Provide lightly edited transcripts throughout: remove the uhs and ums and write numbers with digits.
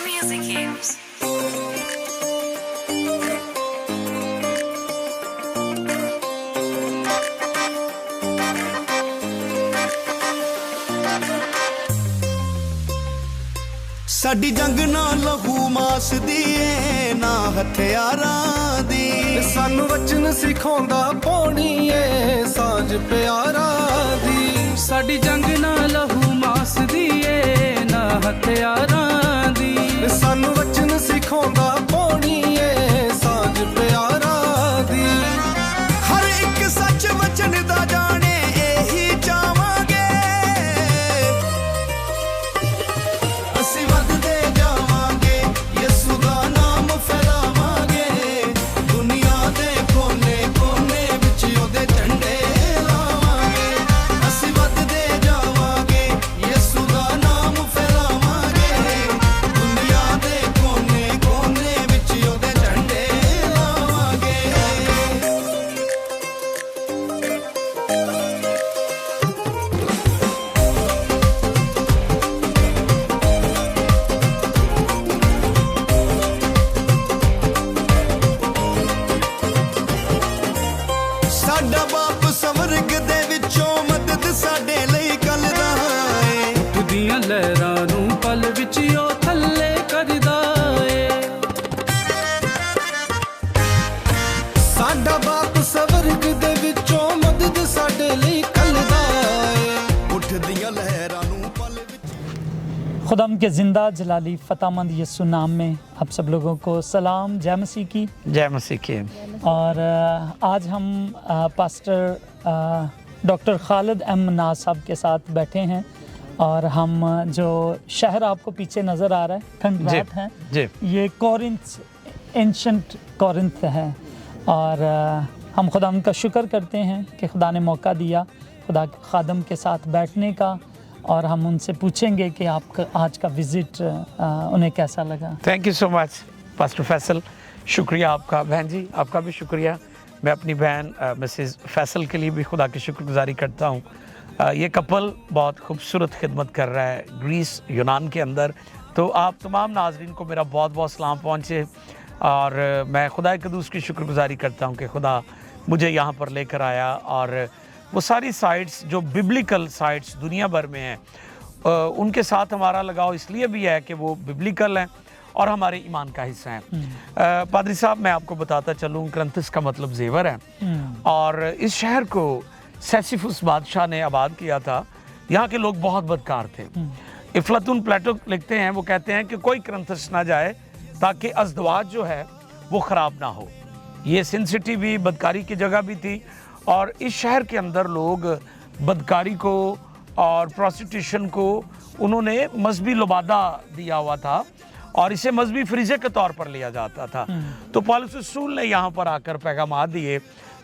Music Heroes. ਸਾਡੀ ਜੰਗ ਨਾ ਲਹੂ ਮਾਸ ਦੀ ਏ ਨਾ ਹਥਿਆਰਾਂ ਦੀ, ਸਾਨੂੰ ਵਚਨ ਸਿਖਾਉਂਦਾ ਪਾਉਣੀ ਏ ਸਾਂਝ ਪਿਆਰਾਂ ਦੀ। ਸਾਡੀ ਜੰਗ ਨਾ ਲਹੂ ਮਾਸ ਦੀ ਏ ਨਾ ਹਥਿਆਰਾਂ ਦੀ, ਸਾਨੂੰ ਵਚਨ ਸਿਖਾਉਂਦਾ ਪਾਉਣੀ ਏ ਸਾਂਝ ਪਿਆਰਾਂ ਦੀ। ਹਰ ਇੱਕ ਸੱਚ ਵਚਨ ਦਾ ਜਾਣੇ ਇਹੀ ਚਾਹਾਂਗੇ, ਅਸੀਂ ਵੱਧਦੇ ਜਾਵਾਂਗੇ, ਯਿਸੂ ਦਾ ਨਾਮ ਫੈਲਾਵਾਂਗੇ, ਦੁਨੀਆ ਦੇ ਕੋਨੇ ਕੋਨੇ ਵਿੱਚ ਉਹਦੇ ਝੰਡੇ ਲਾਵਾਂਗੇ। ਅਸੀਂ ਵੱਧਦੇ ਜਾਵਾਂਗੇ, ਯਿਸੂ ਦਾ ਨਾਮ ਫੈਲਾਵਾਂਗੇ, ਦੁਨੀਆ ਦੇ ਕੋਨੇ ਕੋਨੇ ਵਿੱਚ ਉਹਦੇ ਝੰਡੇ ਲਾਵਾਂਗੇ। ਸਾਡਾ ਬਾਪ ਸਵਰਗ ਦੇ ਵਿੱਚੋਂ ਮਦਦ ਸਾਡੇ ਲਈ ਕਰਦਾ ਏ, ਉੱਠਦੀਆਂ ਲਹਿਰਾਂ ਨੂੰ ਪਲ ਵਿੱਚ ਉਹ ਥੱਲੇ ਕਰਦਾ ਏ। ਸਾਡਾ ਬਾਪ ਸਵਰਗ ਦੇ ਵਿੱਚੋਂ ਮਦਦ ਸਾਡੇ ਲਈ ਕੱਲਦਾ ਏ। ਉੱਠਦੀਆਂ ਲਹਿਰਾਂ ਨੂੰ ਪਲ ਵਿੱਚ। खुदाम के ज़िंदा जलाली फ़तामंद यस्सु नाम में आप सब लोगों को सलाम, जय मसीह की। जय मसीह की। और आज हम pastor doctor Khalid M Mannas साहब के साथ बैठे हैं और हम जो शहर आपको पीछे नज़र आ रहा है खंडरात है, जी। ये कोरिंथ, एंशंट कोरिंथ है। और हम खुदा का शुक्र करते हैं कि खुदा ने मौका दिया खुदा के खादम के साथ बैठने का, और हम उनसे पूछेंगे कि आपका आज का विज़िट उन्हें कैसा लगा। Thank you so much pastor Faisal, शुक्रिया आपका। बहन जी आपका भी शुक्रिया। मैं अपनी बहन मिसेस फैसल के लिए भी खुदा की शुक्रगुजारी करता हूँ। ये कपल बहुत खूबसूरत खिदमत कर रहा है ग्रीस यूनान के अंदर। तो आप तमाम नाजरीन को मेरा बहुत बहुत सलाम पहुँचे, और मैं खुदा कदूस की शुक्रगुजारी करता हूँ कि खुदा मुझे यहाँ पर लेकर आया। और वो सारी साइट्स जो बिब्लिकल साइट्स दुनिया भर में हैं, उनके साथ हमारा लगाव इसलिए भी है कि वो बिब्लिकल हैं और हमारे ईमान का हिस्सा हैं। पादरी साहब मैं आपको बताता चलूँ, क्रंथस का मतलब जेवर है, और इस शहर को सेसिफुस बादशाह ने आबाद किया था। यहाँ के लोग बहुत बदकार थे। इफ्लातून प्लेटो लिखते हैं, वो कहते हैं कि कोई क्रंथस ना जाए ताकि अज़दवाज जो है वो ख़राब ना हो। ये सिन सिटी भी बदकारी की जगह भी थी, और इस शहर के अंदर लोग बदकारी को और प्रोस्टिट्यूशन को उन्होंने मजहबी लुबादा दिया हुआ था, और इसे मजहबी फ्रीज़े के तौर पर लिया जाता था। तो पौलुस रसूल ने यहाँ पर आकर पैगामात दिए।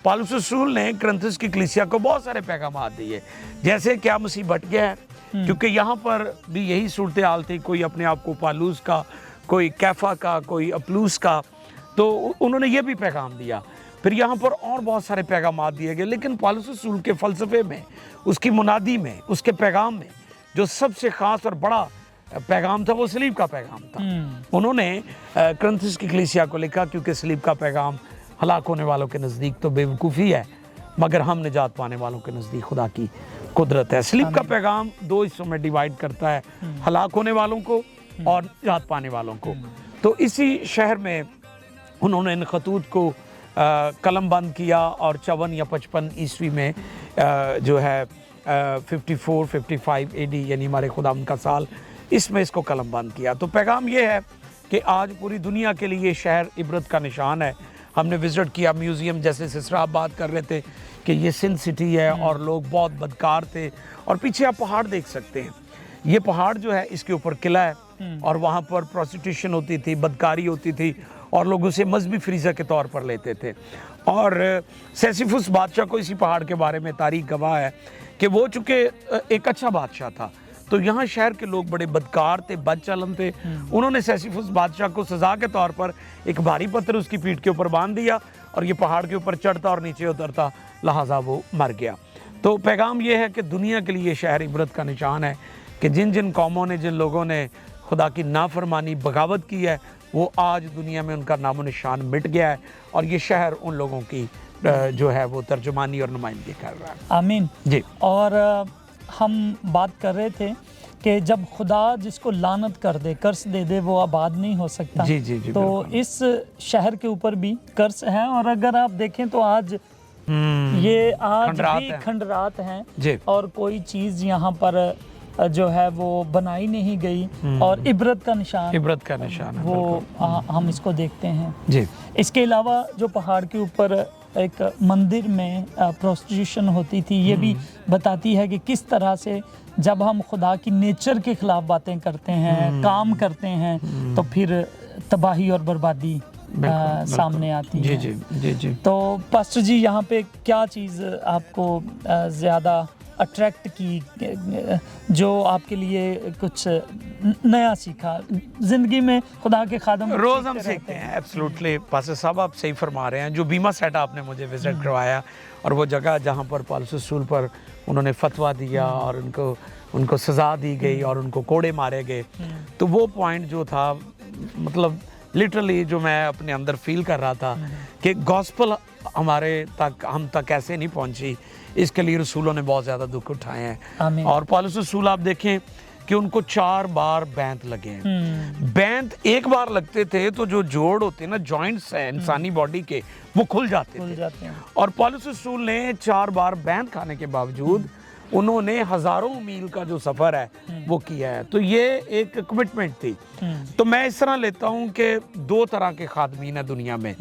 पौलुस रसूल ने क्रंथस की कलीसिया को बहुत सारे पैगामात दिए, जैसे क्या मसीह बट गया है, क्योंकि यहाँ पर भी यही सूरत हाल थी। कोई अपने आप को पालूस का, कोई कैफा का, कोई अपलूस का, तो उन्होंने ये भी पैगाम दिया। फिर यहाँ पर और बहुत सारे पैगामात दिए गए, लेकिन पौलुस रसूल के फ़लसफ़े में, उसकी मुनादी में, उसके पैगाम में जो सबसे ख़ास और बड़ा पैगाम था वो सलीब का पैगाम था। उन्होंने क्रंथस की कलीसिया को लिखा, क्योंकि सलीब का पैगाम हलाक होने वालों के नज़दीक तो बेवकूफ़ी है, मगर हम निजात पाने वालों के नज़दीक खुदा की कुदरत है। सलीब का पैगाम दो हिस्सों में डिवाइड करता है, हलाक होने वालों को और निजात पाने वालों को। तो इसी शहर में उन्होंने इन खतूत को कलम बंद किया, और 54 या 55 ईस्वी में जो है 54-55 AD यानी हमारे खुदा का साल, इसमें इसको कलम बंद किया। तो पैगाम ये है कि आज पूरी दुनिया के लिए ये शहर इबरत का निशान है। हमने विज़िट किया म्यूज़ियम, जैसे सिस्टर आप बात कर रहे थे कि ये सिंध सिटी है और लोग बहुत बदकार थे, और पीछे आप पहाड़ देख सकते हैं। ये पहाड़ जो है इसके ऊपर किला है, और वहाँ पर प्रोस्टिट्यूशन होती थी, बदकारी होती थी, और लोग उसे मजहबी फ्रीज़ा के तौर पर लेते थे। और सेसिफुस बादशाह को इसी पहाड़ के बारे में तारीख गवाह है कि वो चूँकि एक अच्छा बादशाह था, तो यहाँ शहर के लोग बड़े बदकार थे, बदचलन थे। उन्होंने सेसिफुस बादशाह को सज़ा के तौर पर एक भारी पत्थर उसकी पीठ के ऊपर बांध दिया, और ये पहाड़ के ऊपर चढ़ता और नीचे उतरता, लिहाजा वो मर गया। तो पैगाम ये है कि दुनिया के लिए शहर इबरत का निशान है کہ जिन जिन कौमों ने, जिन लोगों ने खुदा की नाफरमानी बगावत की है, वो आज दुनिया में उनका नामो निशान मिट गया है, और ये शहर उन लोगों की जो है वो तर्जुमानी और नुमाइंदगी कर रहा है। आमीन जी। और हम बात कर रहे थे कि जब खुदा जिसको लानत कर दे, कर्स दे दे, वो आबाद नहीं हो सकता। जी जी जी, तो बिल्कुल। इस शहर के ऊपर भी कर्स है, और अगर आप देखें तो आज ये आज खंडरात भी हैं। खंडरात हैं, जी। और कोई चीज़ यहाँ पर जो है वो बनाई नहीं गई, और इबरत का निशान, इबरत का निशान है, वो हम इसको देखते हैं। जी। इसके अलावा जो पहाड़ के ऊपर एक मंदिर में प्रोस्टिट्यूशन होती थी, ये भी बताती है कि किस तरह से जब हम खुदा की नेचर के खिलाफ बातें करते हैं, काम करते हैं, तो फिर तबाही और बर्बादी सामने आती जी है। जी जी जी। तो पास्टर जी, यहाँ पे क्या चीज़ आपको ज़्यादा अट्रैक्ट की, जो आपके लिए कुछ नया सीखा ज़िंदगी में? खुदा के खादम रोज़ हम सीखते हैं। एब्सोल्युटली पास्टर साहब, आप सही फरमा रहे हैं। जो बीमा सेट आपने मुझे विजिट करवाया, और वो जगह जहाँ पर पौलुस रसूल पर उन्होंने फतवा दिया और उनको सज़ा दी गई और उनको कोड़े मारे गए, तो वो पॉइंट जो था, मतलब लिटरली जो मैं अपने अंदर फील कर रहा था कि गॉस्पल हम तक ऐसे नहीं पहुंची, इसके लिए रसूलों ने बहुत ज़्यादा दुख उठाए हैं। और पौलुस रसूल आप देखें कि उनको 4 बार बैंत लगे हैं। बैंत एक बार लगते थे तो जो जोड़ होते हैं ना, जॉइंट्स हैं इंसानी बॉडी के, वो खुल जाते थे। और पौलुस रसूल ने 4 बार बैंत खाने के बावजूद उन्होंने हज़ारों मील का जो सफ़र है वो किया है। तो ये एक कमिटमेंट थी। तो मैं इस तरह लेता हूँ कि 2 तरह के खादमीन हैं दुनिया में।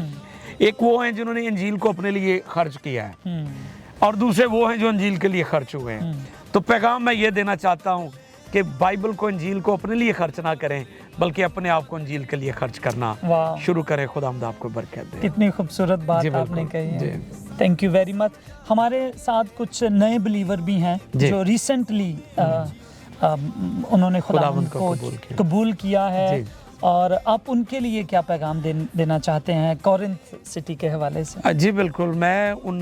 एक वो हैं जिन्होंने इंजील को अपने लिए खर्च किया है, और दूसरे वो हैं जो इंजील के लिए खर्च हुए हैं। तो पैगाम मैं ये देना चाहता हूँ कि बाइबल को, इंजील को अपने लिए खर्च ना करें, बल्कि अपने आप को इंजील के लिए खर्च करना शुरू करें। खुदावंद आपको बरकत दे। कितनी खूबसूरत बात आपने कही है। Thank you very much. हमारे साथ कुछ नए बिलीवर भी हैं जो रिसेंटली उन्होंने खुदावंद को कबूल किया है, और आप उनके लिए क्या पैगाम देना चाहते हैं कोरिन्थ सिटी के हवाले से? जी बिल्कुल। मैं उन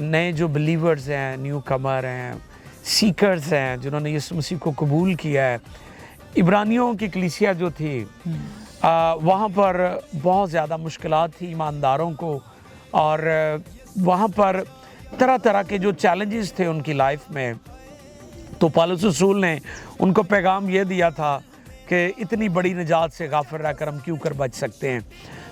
नए जो बिलीवर्स हैं, न्यू कमर हैं, सीकर्स हैं, जिन्होंने यीशु मसीह को कबूल किया है, इब्रानियों की कलीसिया जो थी, वहाँ पर बहुत ज़्यादा मुश्किलात थी ईमानदारों को, और वहाँ पर तरह तरह के जो चैलेंजेस थे उनकी लाइफ में। तो पौलुस रसूल ने उनको पैगाम ये दिया था कि इतनी बड़ी निजात से गाफिल रहकर हम क्यों कर बच सकते हैं।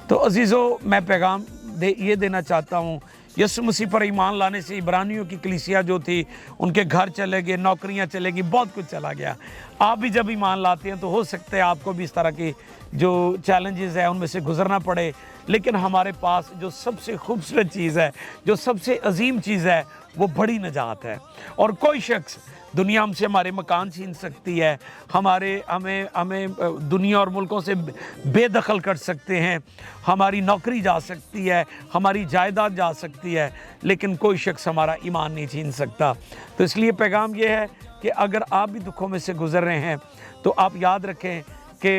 तो अजीज़ों, मैं पैगाम ये देना चाहता हूँ, यीशु मसीह पर ईमान लाने से इब्रानियों की कलीसिया जो थी, उनके घर चले गए, नौकरियां चले गई, बहुत कुछ चला गया। आप भी जब ईमान लाते हैं तो हो सकता है आपको भी इस तरह की जो चैलेंजेस है उनमें से गुजरना पड़े, लेकिन हमारे पास जो सबसे खूबसूरत चीज़ है, जो सबसे अजीम चीज़ है, वो बड़ी निजात है। और कोई शख्स दुनिया हमसे हमारे मकान छीन सकती है, हमें दुनिया और मुल्कों से बेदखल कर सकते हैं, हमारी नौकरी जा सकती है, हमारी जायदाद जा सकती है, लेकिन कोई शख्स हमारा ईमान नहीं छीन सकता। तो इसलिए पैगाम ये है कि अगर आप भी दुखों में से गुजर रहे हैं तो आप याद रखें कि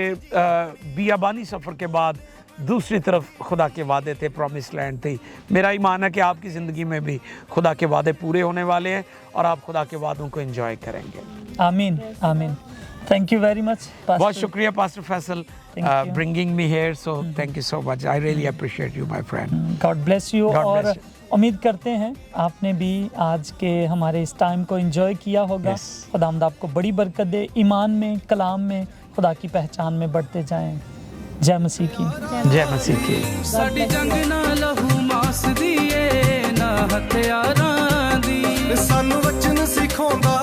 बियाबानी सफ़र के बाद दूसरी तरफ खुदा के वादे थे, प्रॉमिस लैंड थी। मेरा ईमान है कि आपकी ज़िंदगी में भी खुदा के वादे पूरे होने वाले हैं और आप खुदा के वादों को एंजॉय करेंगे। आमीन आमीन। Thank you very much. बहुत शुक्रिया pastor Faisal bringing me here, so thank you so much. I really appreciate you my friend. God bless you. और उम्मीद करते हैं आपने भी आज के हमारे इस टाइम को एंजॉय किया होगा। खुदावंद आपको बड़ी बरकत दे, ईमान में, कलाम में, खुदा की पहचान में बढ़ते जाएं। जय मसीह की। जय मसीह की। साडी जंग ना लहू मास दी ना हथियारां दी, सानू वचन सिखाਉਂਦਾ